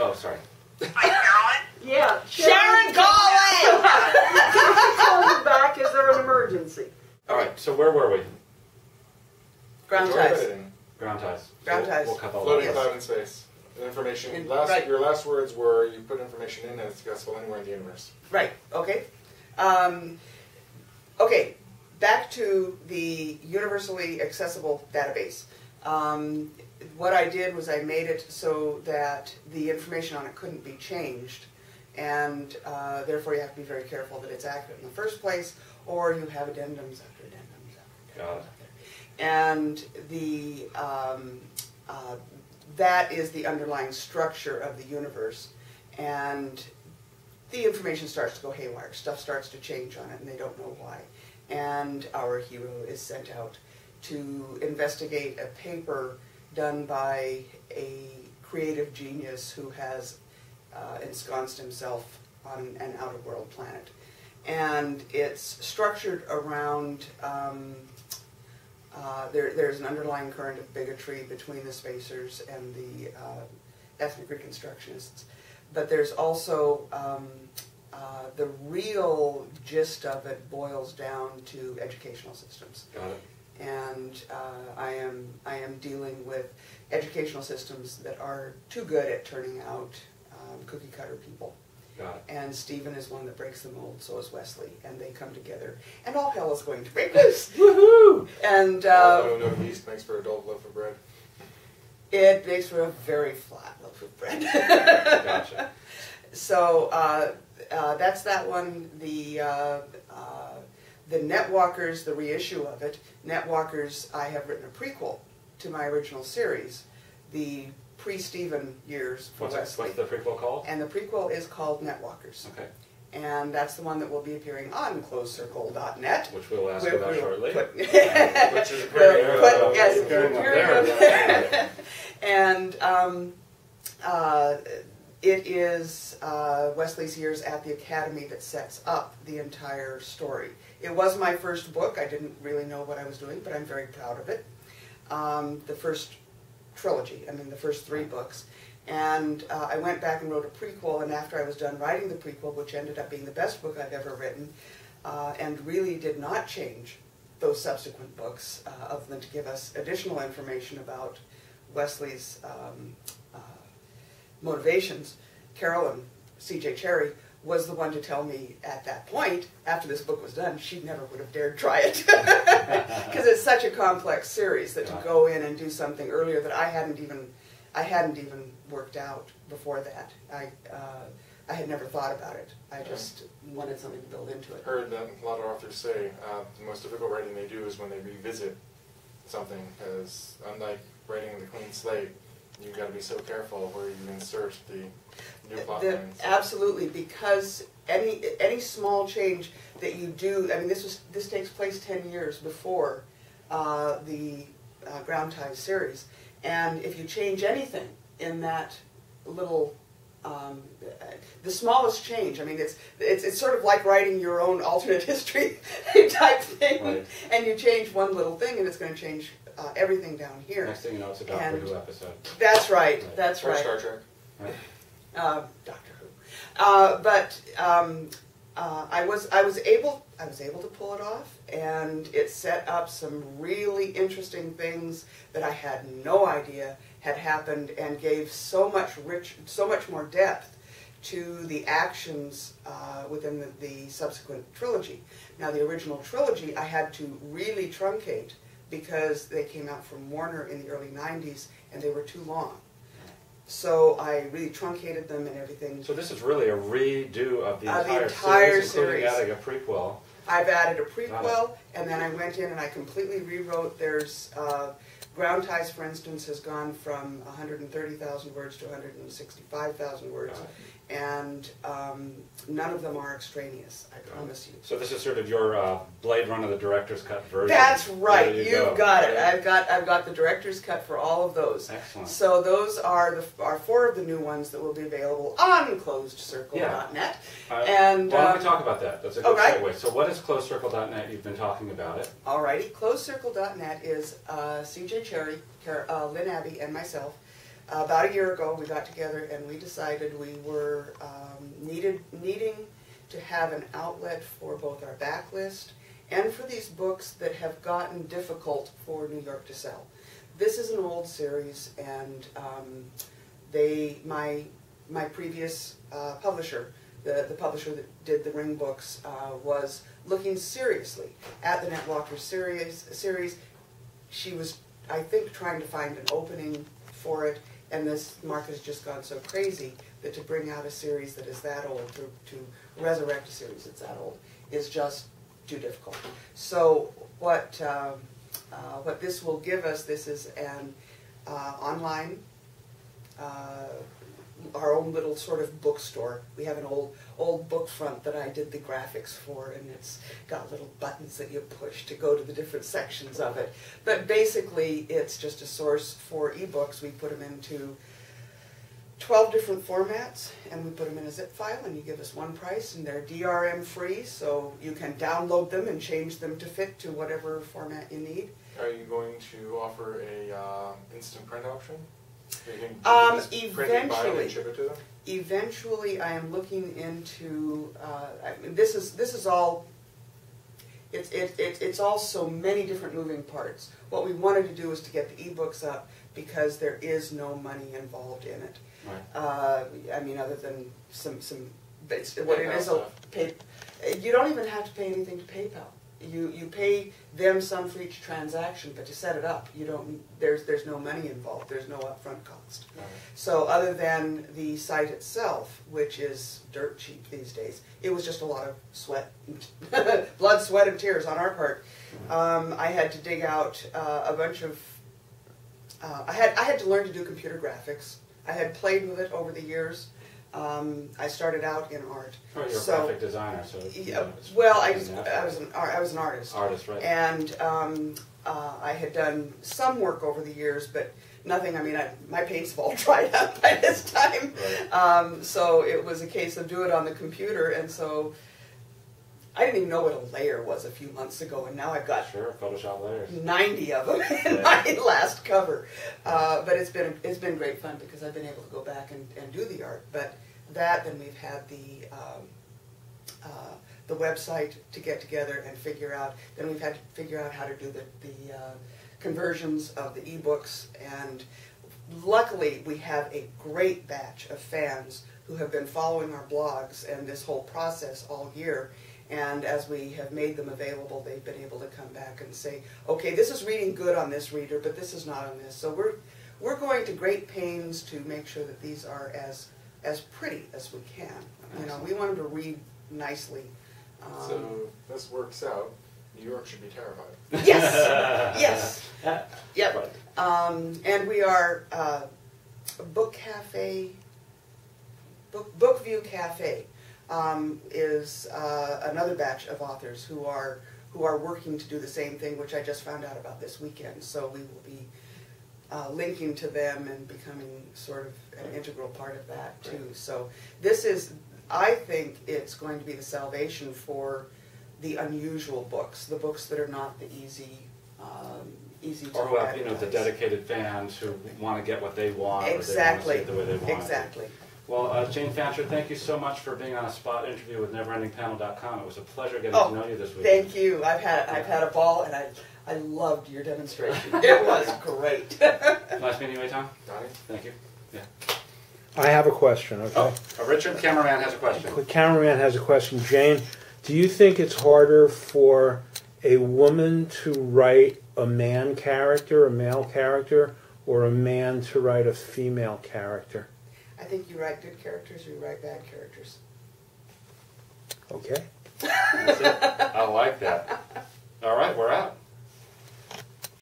Oh, sorry. Hi, Carolyn. Yeah. Sharon, call Calling back. Is there an emergency? All right, so where were we? Ground ties. Ground ties. Ground ties. We'll cut all Floating that. cloud in space. Information. Right. Your last words were you put information in and it's accessible anywhere in the universe. Right, okay. Okay, back to the universally accessible database. What I did was I made it so that the information on it couldn't be changed, and therefore you have to be very careful that it's accurate in the first place, or you have addendums after addendums after addendums. And the that is the underlying structure of the universe, and the information starts to go haywire. Stuff starts to change on it, and they don't know why. And our hero is sent out to investigate a paper done by a creative genius who has ensconced himself on an outer-world planet. And it's structured around, there's an underlying current of bigotry between the spacers and the ethnic reconstructionists. But there's also, the real gist of it boils down to educational systems. Got it. And I am dealing with educational systems that are too good at turning out cookie cutter people. Got it. And Stephen is one that breaks the mold, so is Wesley, and they come together, and all hell is going to break loose. Woohoo! And No yeast makes for a dull loaf of bread. it makes for a very flat loaf of bread. Gotcha. So that's that one. The Netwalkers, the reissue of it. Netwalkers, I have written a prequel to my original series, the pre-Stephen years for Wesley. What's the prequel called? And the prequel is called Netwalkers. Okay. And that's the one that will be appearing on closecircle.net. Which we'll ask about shortly. Which is very yes. And it is Wesley's years at the Academy that sets up the entire story. It was my first book. I didn't really know what I was doing, but I'm very proud of it. The first trilogy, I mean the first 3 books. And I went back and wrote a prequel, and after I was done writing the prequel, which ended up being the best book I've ever written, and really did not change those subsequent books, other than to give us additional information about Wesley's motivations, Carolyn, C.J. Cherry, was the one to tell me at that point, after this book was done, she never would have dared try it. Because it's such a complex series that to go in and do something earlier that I hadn't even worked out before that. I had never thought about it. I just wanted something to build into it. Heard that a lot of authors say the most difficult writing they do is when they revisit something, because unlike writing the clean slate, you've got to be so careful where you insert the new plot lines. Absolutely, because any small change that you do, I mean, this takes place 10 years before the Ground Ties series, and if you change anything in that little, the smallest change, I mean, it's sort of like writing your own alternate history type thing, Right. And you change one little thing, and it's going to change everything down here. Next thing you know, it's a Doctor Who episode. That's right. That's Or right. Star Trek. Right. Doctor Who. But I was able to pull it off, and it set up some really interesting things that I had no idea had happened, and gave so much more depth to the actions within the subsequent trilogy. Now, the original trilogy I had to really truncate because they came out from Warner in the early 90s and they were too long. So I really truncated them and everything. So this is really a redo of the entire series, series, including adding a prequel. I've added a prequel, and then I went in and I completely rewrote. There's Ground Ties, for instance, has gone from 130,000 words to 165,000 words, and none of them are extraneous, I promise you. So this is sort of your Blade Runner, the director's cut version. That's right. There You've got it. I've got the director's cut for all of those. Excellent. So those are four of the new ones that will be available on closedcircle.net. And well, let me talk about that. That's a good right. segue. So what is closedcircle.net? You've been talking about it. Alrighty. Closedcircle.net is CJ Cherry, Lynn Abbey, and myself. About a year ago, we got together and we decided we were needing to have an outlet for both our backlist and for these books that have gotten difficult for New York to sell. This is an old series, and my previous publisher, the publisher that did the Ring books, was looking seriously at the Netwalker series. She was, I think, trying to find an opening for it. And this market has just gone so crazy that to bring out a series that is that old, to resurrect a series that's that old, is just too difficult. So what this will give us, this is an online, our own little sort of bookstore. We have an old book front that I did the graphics for, and it's got little buttons that you push to go to the different sections of it. But basically, it's just a source for ebooks. We put them into 12 different formats, and we put them in a zip file, and you give us one price, and they're DRM free, so you can download them and change them to fit to whatever format you need. Are you going to offer a instant print option? Eventually, I am looking into. I mean, this is all. It's all so many different moving parts. What we wanted to do is to get the ebooks up because there is no money involved in it. Right. I mean, other than some. What it is, you don't even have to pay anything to PayPal. You pay them some for each transaction, but to set it up, you don't. There's no money involved. There's no upfront cost. Right. So other than the site itself, which is dirt cheap these days, it was just a lot of sweat, blood, sweat, and tears on our part. I had to dig out a bunch of. I had to learn to do computer graphics. I had played with it over the years. I started out in art. Oh, you're a graphic designer, so. Well, I was an artist. Artist, right. And I had done some work over the years, but nothing. I mean, my paints have all dried up by this time. Right. So it was a case of do it on the computer, and so I didn't even know what a layer was a few months ago, and now I've got Photoshop layers. 90 of them in my last cover. But it's been great fun because I've been able to go back and do the art. But then we've had the website to get together and figure out. Then we've had to figure out how to do the conversions of the ebooks. And luckily, we have a great batch of fans who have been following our blogs and this whole process all year. And as we have made them available, they've been able to come back and say, okay, this is reading good on this reader, but this is not on this. So we're going to great pains to make sure that these are as pretty as we can. You know, we want them to read nicely. So this works out. New York should be terrified. Yes, yes, yep. Right. And we are Book Cafe, Bookview Cafe. Is another batch of authors who are working to do the same thing, which I just found out about this weekend. So we will be linking to them and becoming sort of an integral part of that too. So this is, I think, it's going to be the salvation for the unusual books, the books that are not the easy to or who have, advertise. the dedicated fans who want to get what they want. Exactly. Or they want to see it the way they want. Exactly. Well, Jane Fancher, thank you so much for being on a spot interview with NeverEndingPanel.com. It was a pleasure getting to know you this week. Thank you. I've had a ball, and I loved your demonstration. It was great. Nice meeting you, Tom. Donnie? Thank you. Yeah. I have a question, okay? Oh, Richard, cameraman, has a question. The cameraman has a question. Jane, do you think it's harder for a woman to write a man character, a male character, or a man to write a female character? I think you write good characters or you write bad characters. Okay. That's it. I like that. All right, we're out.